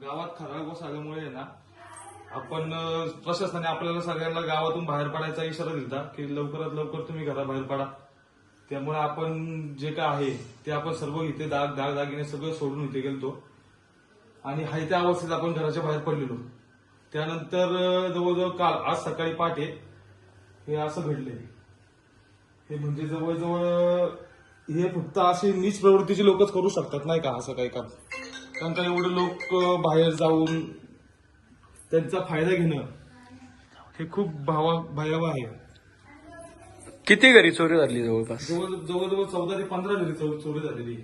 गावात खरागोश आल्यामुळे ना आपण प्रशासनाने आपल्याला सगळ्यांना गावातून बाहेर पडायचा इशारा दिला की लवकरात लवकर तुम्ही घराबाहेर पडा। त्यामुळे आपण जे काय आहे ते आपण सर्व इथे दागिने सगळं सोडून इथे गेलतो आणि हाय त्या अवस्थेत आपण घराच्या बाहेर पडलेलो। त्यानंतर जवळजवळ काल आज सकाळी पहाटे हे असं घडले। हे म्हणजे जवळजवळ हे फक्त अशी नीच प्रवृत्तीचे लोकच करू शकतात नाही का असं काही काम, कारण का एवढे लोक बाहेर जाऊन त्यांचा फायदा घेणं हे खूप भयावह आहे। किती घरी चोरी झाली? जवळपास जवळजवळ 14 ते 15 घरी चोरी झालेली।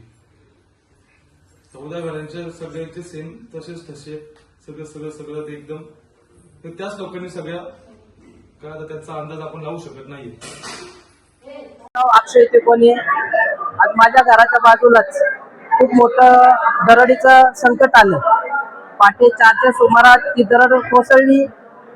14 घरांचे सगळ्यांचे सेम तसेच तसे सगळं ते एकदम त्याच लोकांनी सगळ्या काय आता त्याचा अंदाज आपण लावू शकत नाही। अक्षय कोणी आज माझ्या घराच्या बाजूलाच खूप मोठं दरडीचं संकट आलं। पहाटे 4च्या सुमारास ती दरड कोसळली।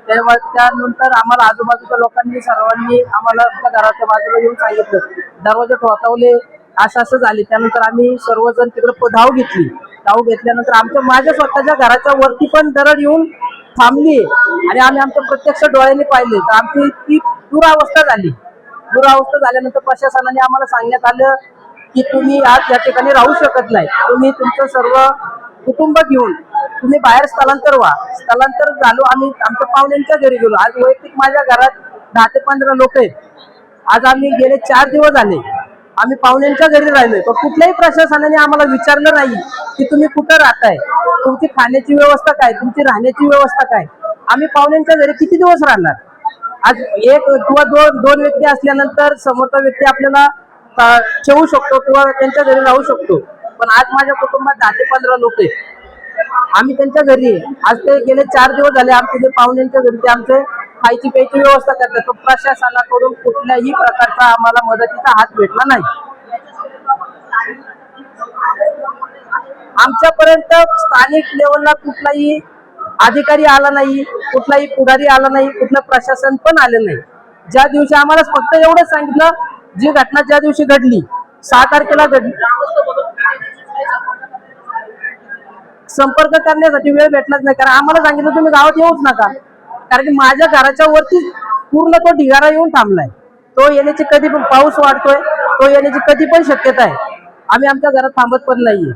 त्यानंतर आम्हाला आजूबाजूच्या लोकांनी सर्वांनी आम्हाला आमच्या घराच्या बाजूला येऊन सांगितलं, दरवाजे ठोठावले असं झाले। त्यानंतर आम्ही सर्वजण तिकडे धाव घेतली। धाव घेतल्यानंतर माझ्या स्वतःच्या घराच्या वरती पण दरड येऊन थांबली आणि आम्ही आमच्या प्रत्यक्ष डोळ्यांनी पाहिले तर आमची इतकी दुरावस्था झाली। दुरावस्था झाल्यानंतर प्रशासनाने आम्हाला सांगण्यात आलं की तुम्ही आज या ठिकाणी राहू शकत नाही, तुम्ही तुमचं सर्व कुटुंब घेऊन तुम्ही बाहेर स्थलांतर व्हा। स्थलांतर झालो, आम्ही आमच्या पाहुण्यांच्या घरी गेलो। आज वैयक्तिक माझ्या घरात 10 ते 15 लोक आहेत। आज आम्ही गेले 4 दिवस झाले आम्ही पाहुण्यांच्या घरी राहिलोय, पण कुठल्याही प्रशासनाने आम्हाला विचारलं नाही की तुम्ही कुठं राहताय, तुमची खाण्याची व्यवस्था काय, तुमची राहण्याची व्यवस्था काय। आम्ही पाहुण्यांच्या घरी किती दिवस राहणार? आज एक किंवा दोन व्यक्ती असल्यानंतर समोरचा व्यक्ती आपल्याला ठेवू शकतो किंवा त्यांच्या घरी राहू शकतो, पण आज माझ्या कुटुंबात 10 ते 15 लोक आहेत। आम्ही त्यांच्या घरी आज ते गेले 4 दिवस झाले आमचे जे पाहुण्यांच्या घरी ते आमचे खायची प्यायची व्यवस्था करतात, पण प्रशासनाकडून कुठल्याही प्रकारचा आम्हाला मदतीचा हात भेटला नाही। आमच्यापर्यंत स्थानिक लेवलला कुठलाही अधिकारी आला नाही, कुठलाही पुढारी आला नाही, कुठलं प्रशासन पण आलं नाही। ज्या दिवशी आम्हाला फक्त एवढंच सांगितलं, जी घटना ज्या दिवशी घडली 6 तारखेला घडली, संपर्क करण्यासाठी वेळ भेटलाच नाही, कारण आम्हाला सांगितलं तुम्ही गावात येऊच नका, कारण की माझ्या घराच्या वरती पूर्ण तो ढिगारा येऊन थांबलाय। तो येण्याची कधी पण पाऊस वाढतोय, तो येण्याची कधी पण शक्यता आहे। आम्ही आमच्या घरात थांबत पण नाहीये।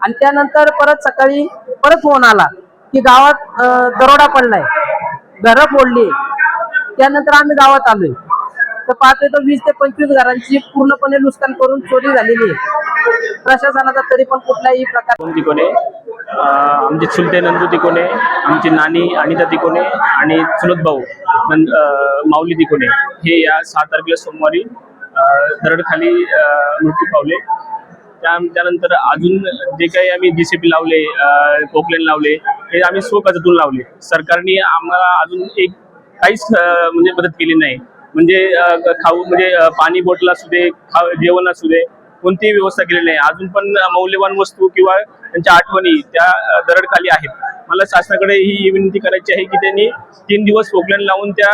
आणि त्यानंतर परत सकाळी परत फोन आला की गावात दरोडा पडलाय, घरं फोडली। त्यानंतर आम्ही गावात आलोय तर पाहतोय तर 20 ते 25 घरांची पूर्णपणे नुकसान करून चोरी झालेली आहे। प्रशासनाचा तरी पण कुठलाही प्रकार तिकोने, आमचे चुलते नंदू तिकोने, आमची नानी अनिता तिकोने आणि चुलत भाऊ माऊली तिकोने हे या 6 तारखेला सोमवारी दरडखाली मृत्यू पावले। त्यानंतर अजून जे काही आम्ही DCP लावले, पोकलेन लावले, हे आम्ही स्वखर्चातून लावले। सरकारने आम्हाला अजून काहीच म्हणजे मदत केली नाही, म्हणजे खाऊ म्हणजे पाणी बॉटल असू दे, जेवण असू दे, कोणतीही व्यवस्था केलेली नाही। अजून पण मौल्यवान वस्तू किंवा त्यांच्या आठवणी त्या दरडखाली आहेत। मला शासनाकडे ही विनंती करायची आहे की त्यांनी 3 दिवस पोकलेन लावून त्या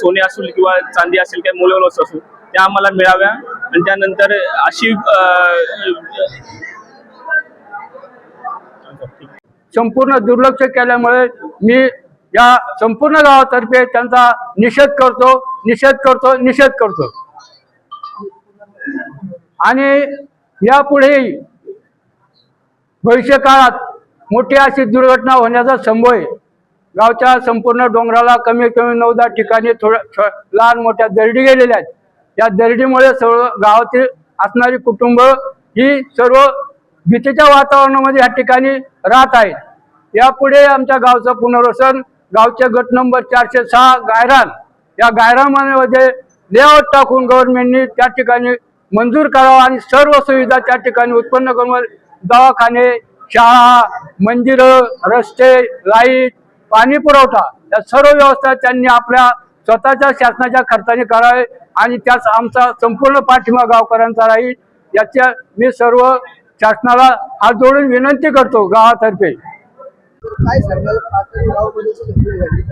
सोने असेल किंवा चांदी असेल किंवा मौल्यवान वस्तू असेल त्या आम्हाला मिळाव्या आणि त्यानंतर अशी संपूर्ण दुर्लक्ष केल्यामुळे मी या संपूर्ण गावातर्फे त्यांचा निषेध करतो आणि यापुढेही भविष्य काळात मोठी अशी दुर्घटना होण्याचा संभव आहे। गावच्या संपूर्ण डोंगराला कमीत कमी 9-10 ठिकाणी लहान मोठ्या दरडी गेलेल्या आहेत। या दरडीमुळे सर्व गावातील असणारी कुटुंब ही सर्व भीतीच्या वातावरणामध्ये या ठिकाणी राहत आहेत। यापुढे आमच्या गावचं पुनर्वसन गावच्या गट नंबर 406 गायरान या गायरानमध्ये लेआउट टाकून गव्हर्नमेंटनी त्या ठिकाणी मंजूर करावा आणि सर्व सुविधा त्या ठिकाणी उत्पन्न करून दवाखाने, शाळा, मंदिरं, रस्ते, लाईट, पाणी पुरवठा या सर्व व्यवस्था त्यांनी आपल्या स्वतःच्या शासनाच्या खर्चाने करावे आणि त्यास आमचा संपूर्ण पाठिंबा गावकऱ्यांचा राहील. याच्या मी सर्व शासनाला हात जोडून विनंती करतो गावातर्फे. काय सांगाल पाटण गावामध्ये जी घटना घडली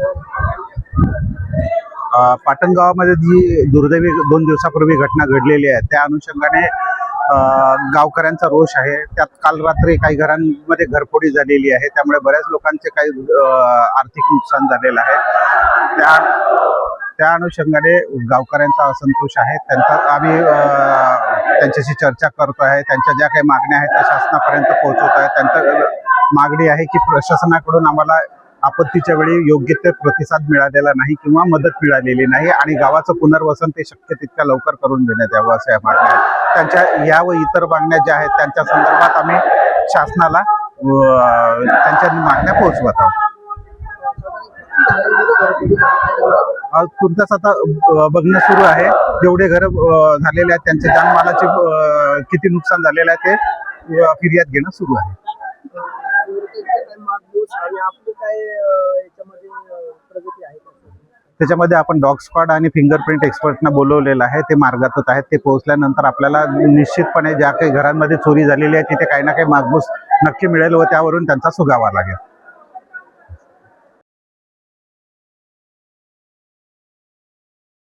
पाटण गावामध्ये जी दुर्दैवी 2 दिवसापूर्वी घटना घडलेली आहे त्या अनुषंगाने गावकऱ्यांचा रोष आहे. त्यात काल रात्री काही घरांमध्ये घरफोडी झालेली आहे, त्यामुळे बऱ्याच लोकांचे काही आर्थिक नुकसान झालेलं आहे. त्या अनुषंगाने गावकऱ्यांचा असंतोष आहे. आम्ही त्यांच्याशी चर्चा करतो आहे. त्यांच्या ज्या काही मागण्या आहेत त्या शासनापर्यंत पोहोचवत आहे. त्यांच्या मागणी आहे की प्रशासनाकडून आम्हाला आपत्तीच्या वेळी योग्य ते प्रतिसाद मिळालेला नाही किंवा मदत मिळालेली नाही आणि गावाचं पुनर्वसन ते शक्य तितक्या लवकर करून देण्यात यावं अशा या मागण्या आहेत. त्यांच्या या व इतर मागण्या ज्या आहेत त्यांच्या संदर्भात आम्ही शासनाला त्यांच्या मागण्या पोहोचवत आहोत. तुर्तास आता बघणं सुरू आहे. जेवढे घर झालेले आहेत त्यांच्या जानमालाचे किती नुकसान झालेलं आहे ते फिर्याद घेणं सुरू आहे. त्याच्यामध्ये आपण डॉग स्क्वॉड आणि फिंगरप्रिंट एक्सपर्टना बोलवलेलं आहे. ते मार्गातच आहेत. ते पोहोचल्यानंतर आपल्याला निश्चितपणे ज्या काही घरांमध्ये चोरी झालेली आहे तिथे काही ना काही मागमूस नक्की मिळेल व त्यावरून त्यांचा सुगावा लागेल.